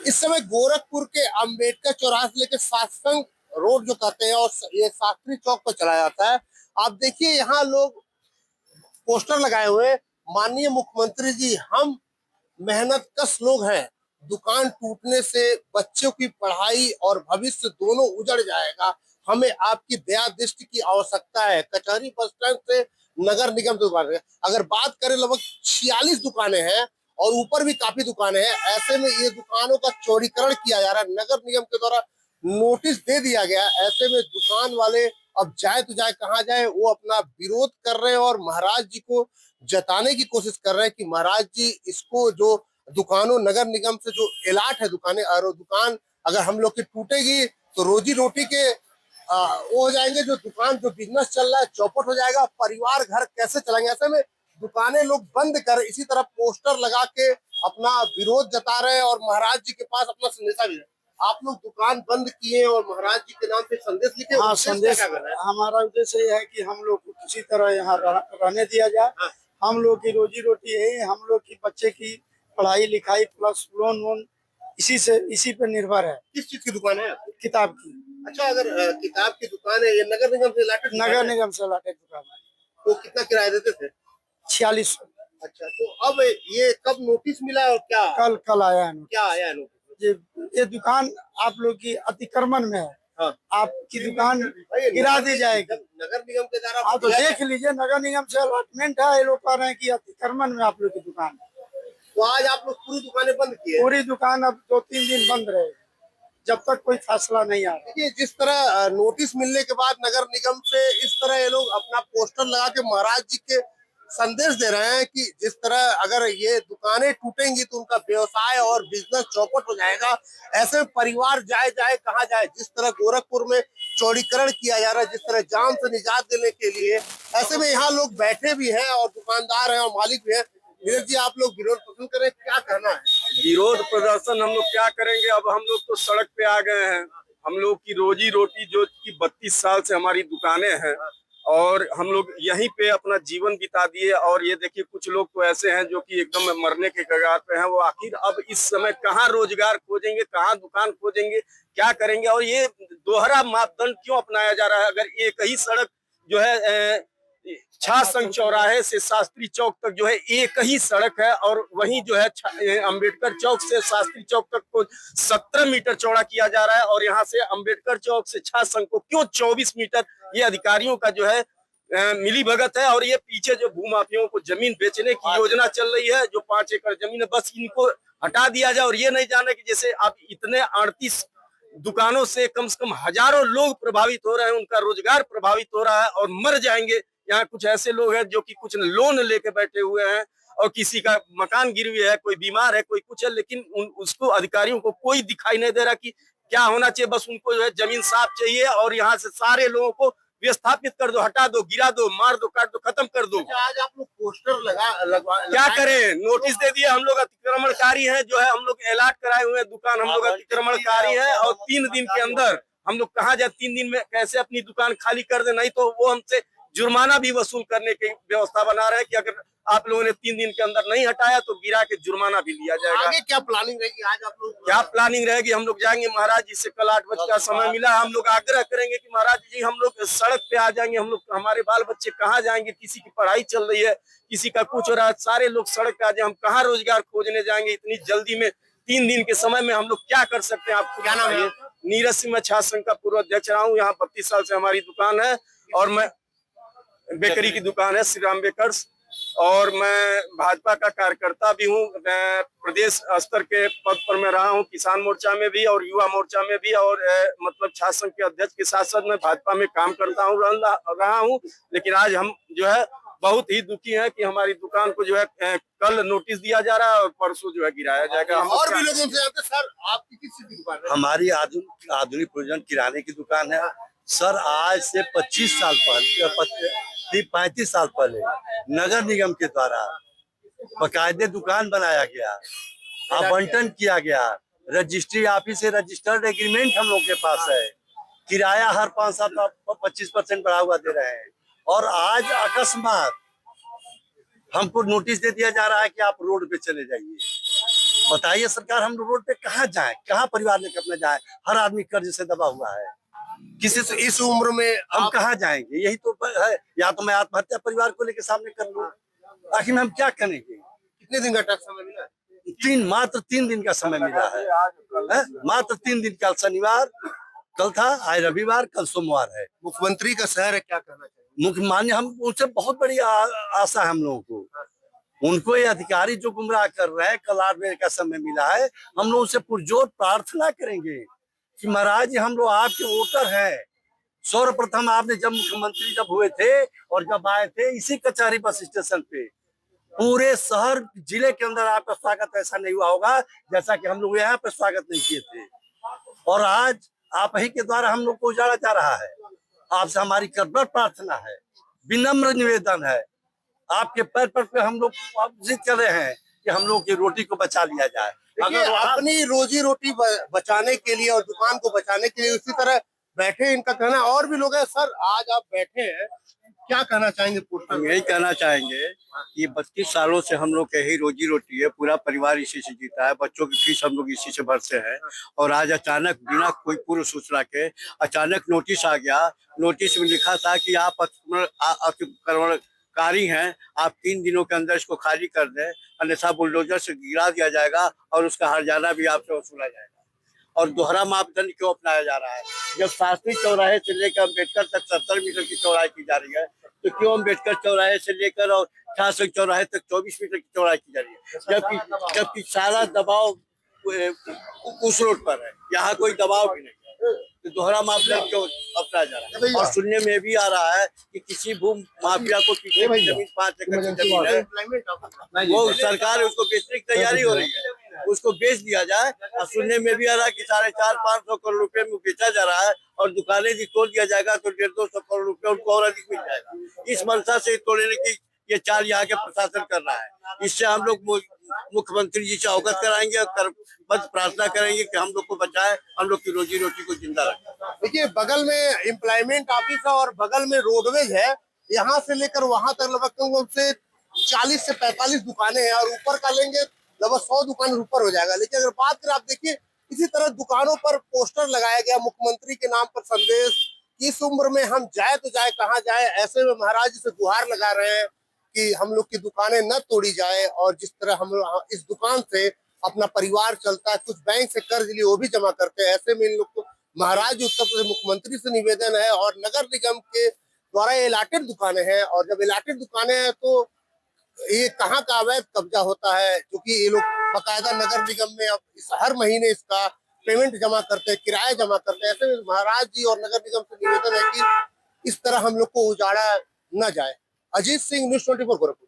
इस समय गोरखपुर के अंबेडकर चौराहे से लेकर सासंग रोड जो कहते हैं और ये शास्त्री चौक पर चला जाता है। आप देखिए यहाँ लोग पोस्टर लगाए हुए, माननीय मुख्यमंत्री जी हम मेहनत कश लोग हैं, दुकान टूटने से बच्चों की पढ़ाई और भविष्य दोनों उजड़ जाएगा, हमें आपकी दया दृष्टि की आवश्यकता है। कचहरी बस स्टैंड से नगर निगम दुकान, अगर बात करें लगभग 46 दुकानें हैं और ऊपर भी काफी दुकानें हैं। ऐसे में ये दुकानों का चौड़ीकरण किया जा रहा है, नगर निगम के द्वारा नोटिस दे दिया गया। ऐसे में दुकान वाले अब जाए तो जाए कहाँ जाए, वो अपना विरोध कर रहे हैं और महाराज जी को जताने की कोशिश कर रहे हैं कि महाराज जी इसको जो दुकानों नगर निगम से जो एलाट है दुकानें, और दुकान अगर हम लोग की टूटेगी तो रोजी रोटी के वो हो जाएंगे, जो दुकान जो बिजनेस चल रहा है चौपट हो जाएगा, परिवार घर कैसे चलेंगे। ऐसे में दुकानें लोग बंद कर इसी तरह पोस्टर लगा के अपना विरोध जता रहे हैं और महाराज जी के पास अपना संदेशा भी है। आप लोग दुकान बंद किए और महाराज जी के नाम पे संदेश लिखे। हाँ, संदेश हमारा उद्देश्य ये है कि हम लोग को किसी तरह यहाँ रहने दिया जाए। हाँ। हम लोग की रोजी रोटी है, हम लोग की बच्चे की पढ़ाई लिखाई प्लस लोन वोन इसी पे निर्भर है। किस चीज की दुकान है? किताब की। अच्छा, अगर किताब की दुकान है, ये नगर निगम से अलाटेड नगर निगम से अलाटेड दुकान है। तो कितना किराया देते थे? 4600। अच्छा, तो अब ये कब नोटिस मिला और क्या कल आया है। क्या आया है नोटिस? ये दुकान आप लोग की अतिक्रमण में है। हाँ। आपकी दुकान गिरा दी जाएगी। नगर निगम के द्वारा आप तो देख लीजिए, नगर निगम से अलॉटमेंट है, ये लोग कह रहे हैं कि अतिक्रमण में आप लोग की दुकान। तो आज आप लोग पूरी दुकानें बंद किए? पूरी दुकान अब 2-3 दिन बंद रहेगी जब तक कोई फैसला नहीं आ रहा। देखिए, जिस तरह नोटिस मिलने के बाद नगर निगम से इस तरह ये लोग अपना पोस्टर लगा के महाराज जी के संदेश दे रहे हैं कि जिस तरह अगर ये दुकानें टूटेंगी तो उनका व्यवसाय और बिजनेस चौपट हो जाएगा। ऐसे में परिवार जाए जाए कहाँ जाए। जिस तरह गोरखपुर में चौड़ीकरण किया जा रहा है, जिस तरह जाम से निजात देने के लिए, ऐसे में यहाँ लोग बैठे भी हैं और दुकानदार हैं और मालिक भी हैं। नीरज जी, आप लोग विरोध प्रदर्शन करें, क्या कहना है? विरोध प्रदर्शन हम लोग क्या करेंगे, अब हम लोग तो सड़क पे आ गए हैं। हम लोग की रोजी रोटी जो कि 32 साल से हमारी दुकानें हैं और हम लोग यहीं पे अपना जीवन बिता दिए। और ये देखिए, कुछ लोग तो ऐसे हैं जो कि एकदम मरने के कगार पे हैं। वो आखिर अब इस समय कहाँ रोजगार खोजेंगे, कहाँ दुकान खोजेंगे, क्या करेंगे। और ये दोहरा मापदंड क्यों अपनाया जा रहा है? अगर एक ही सड़क जो है छासंग चौराहे से शास्त्री चौक तक जो है एक ही सड़क है, और वहीं जो है अंबेडकर चौक से शास्त्री चौक तक को 17 मीटर चौड़ा किया जा रहा है, और यहाँ से अंबेडकर चौक से छासंग को क्यों 24 मीटर? ये अधिकारियों का जो है मिली भगत है। और ये पीछे जो भूमाफियों को जमीन बेचने की योजना चल रही है, जो 5 एकड़ जमीन है, बस इनको हटा दिया जाए। और ये नहीं जाने कि जैसे आप इतने 38 दुकानों से कम हजारों लोग प्रभावित हो रहे हैं, उनका रोजगार प्रभावित हो रहा है और मर जाएंगे। यहाँ कुछ ऐसे लोग हैं जो कि कुछ लोन लेके बैठे हुए हैं और किसी का मकान गिरवी है, कोई बीमार है, कोई कुछ है, लेकिन उसको अधिकारियों को कोई दिखाई नहीं दे रहा कि क्या होना चाहिए। बस उनको जो है जमीन साफ चाहिए और यहाँ से सारे लोगों को विस्थापित कर दो, हटा दो, गिरा दो, मार दो, काट दो, खत्म कर दो। आज आप लोग पोस्टर लगवा क्या करें? नोटिस दे दिए, हम लोग अतिक्रमणकारी हैं, जो है हम लोग एलाट कराए हुए हैं दुकान, हम लोग अतिक्रमणकारी हैं। और 3 दिन के अंदर हम लोग कहाँ जाए? 3 दिन में कैसे अपनी दुकान खाली कर दे? नहीं तो वो हमसे जुर्माना भी वसूल करने की व्यवस्था बना रहे हैं कि अगर आप लोगों ने 3 दिन के अंदर नहीं हटाया तो गिरा के जुर्माना भी लिया जाएगा। आगे क्या प्लानिंग रहेगी? आज आप लोग क्या प्लानिंग रहेगी? हम लोग जाएंगे महाराज जी से, कल 8 बजे का समय मिला, हम लोग आग्रह करेंगे कि महाराज जी हम लोग सड़क पे आ जाएंगे। हम लोग, हमारे बाल बच्चे कहाँ जाएंगे? किसी की पढ़ाई चल रही है, किसी का कुछ हो रहा है, सारे लोग सड़क पे आ जाए, हम कहाँ रोजगार खोजने जाएंगे इतनी जल्दी में? 3 दिन के समय में हम लोग क्या कर सकते हैं? आपको क्या नाम है? नीरज सिंह, मैं छात्र संघ का पूर्व अध्यक्ष रहा हूँ। यहाँ 32 साल से हमारी दुकान है और मैं बेकरी की दुकान है, श्री राम बेकर्स, और मैं भाजपा का कार्यकर्ता भी हूँ। मैं प्रदेश स्तर के पद पर मैं रहा हूँ, किसान मोर्चा में भी और युवा मोर्चा में भी, और मतलब छात्र संघ के अध्यक्ष के साथ साथ मैं भाजपा में काम करता हूँ, रहा हूँ। लेकिन आज हम जो है बहुत ही दुखी हैं कि हमारी दुकान को जो है कल नोटिस दिया जा रहा है और परसों जो है गिराया जाएगा। और भी लोगों से आते। सर, आपकी किस चीज की दुकान है? हमारी आधुनिक प्रयोजन किराने की दुकान है सर। आज से 25 साल पहले, 35 साल पहले नगर निगम के द्वारा बाकायदे दुकान बनाया गया, आवंटन किया गया, रजिस्ट्री ऑफिस से रजिस्टर्ड एग्रीमेंट हम लोग के पास है। किराया हर 5 साल 25% बढ़ा हुआ दे रहे हैं, और आज अकस्मात हमको नोटिस दे दिया जा रहा है कि आप रोड पे चले जाइए। बताइए सरकार, हम रोड पे कहाँ जाएं, कहाँ परिवार लेके अपना जाएं? हर आदमी कर्ज से दबा हुआ है, किसी से इस उम्र में हम आप कहाँ जाएंगे? यही तो है, या तो मैं आत्महत्या परिवार को लेके सामने कर लूं, आखिर में हम क्या करेंगे? कितने दिन का टैक्स समय मिला है? मात्र 3 दिन का समय मिला है, मात्र 3 दिन का। शनिवार कल था, आज रविवार, कल सोमवार है। मुख्यमंत्री का शहर है, क्या कहना चाहिए? मुख्य मान्य, हम उनसे बहुत बड़ी आशा है हम लोगों को। उनको ये अधिकारी जो गुमराह कर रहे हैं, कल 8 बजे का समय मिला है, हम लोग उनसे पुरजोर प्रार्थना करेंगे कि महाराज जी, हम लोग आपके वोटर हैं। सर्वप्रथम आपने जब मुख्यमंत्री जब हुए थे और जब आए थे इसी कचहरी बस स्टेशन पे, पूरे शहर जिले के अंदर आपका स्वागत ऐसा नहीं हुआ होगा जैसा कि हम लोग यहाँ पे स्वागत नहीं किए थे। और आज आप ही के द्वारा हम लोग को उजाड़ा जा रहा है। आपसे हमारी करबड़ प्रार्थना है, विनम्र निवेदन है, आपके पैर पर पे हम लोग जिद कर रहे हैं कि हम लोग की रोटी को बचा लिया जाए। देखिए, अपनी रोजी रोटी बचाने के लिए और दुकान को बचाने के लिए उसी तरह बैठे, इनका कहना और भी लोग हैं। सर, आज आप बैठे हैं, क्या कहना चाहेंगे? हम यही कहना चाहेंगे कि 32 सालों से हम लोग के ही रोजी रोटी है, पूरा परिवार इसी से जीता है, बच्चों की फीस हम लोग इसी से भरते हैं। और आज अचानक बिना कोई पूर्व सूचना के अचानक नोटिस आ गया। नोटिस में लिखा था कि आप अतिक्रमणकारी हैं, आप 3 दिनों के अंदर इसको खाली कर दें, अन्यथा बुलडोजर से गिरा दिया जाएगा और उसका हर्जाना भी आपसे वसूला जाएगा। और दोहरा मापदंड क्यों अपनाया जा रहा है? जब शास्त्री चौराहे से लेकर अम्बेडकर तक 70 मीटर की चौड़ाई की जा रही है, तो क्यों अम्बेडकर चौराहे से लेकर और शास्त्री चौराहे तक 24 मीटर की चौड़ाई की जा रही है? जबकि सारा दबाव उस रोड पर है, यहाँ कोई दबाव भी नहीं है। तो दोहरा मापदंड क्यों अपनाया जा रहा है? और सुनने में भी आ रहा है कि किसी भू माफिया को पीछे की जमीन 5 एकड़ की जमीन है, वो सरकार उसको बेचने की तैयारी हो रही है, उसको बेच दिया जाए। और सुनने में भी आ रहा है कि 450-500 करोड़ रुपए में बेचा जा रहा है और दुकानें भी तोड़ दिया जाएगा तो 150-200 करोड़ रुपए उनको और अधिक मिल जाएगा। इस मंशा से तोड़ने की ये चाल यहाँ के प्रशासन कर रहा है। इससे हम लोग मुख्यमंत्री जी से अवगत कराएंगे और बस प्रार्थना करेंगे कि हम लोग को बचाए, हम लोग की रोजी रोटी को जिंदा रखें। देखिए, बगल में एम्प्लॉयमेंट ऑफिस है और बगल में रोडवेज है। यहाँ से लेकर वहां तक लगभग से 40 से 45 दुकानें हैं और ऊपर का लेंगे लगभग 100 दुकान ऊपर हो जाएगा। लेकिन अगर बात करें, आप देखिए इसी तरह दुकानों पर पोस्टर लगाया गया, मुख्यमंत्री के नाम पर संदेश। इस उम्र में हम जाए तो जाए कहाँ जाए, ऐसे में महाराज जी से गुहार लगा रहे हैं कि हम लोग की दुकानें न तोड़ी जाए। और जिस तरह हम लोग इस दुकान से अपना परिवार चलता है, कुछ बैंक से कर्ज लिए वो भी जमा करते हैं, ऐसे में इन लोग को महाराज जी उत्तर प्रदेश मुख्यमंत्री से निवेदन है। और नगर निगम के द्वारा ये अलाटेड दुकानें हैं और जब अलाटेड दुकानें हैं तो ये कहाँ का अवैध कब्जा होता है, क्योंकि ये लोग बकायदा नगर निगम में अब हर महीने इसका पेमेंट जमा करते हैं, किराया जमा करते हैं। ऐसे में महाराज जी और नगर निगम से निवेदन है कि इस तरह हम लोग को उजाड़ा न जाए। अजीत सिंह, न्यूज़ 24 गोरखपुर।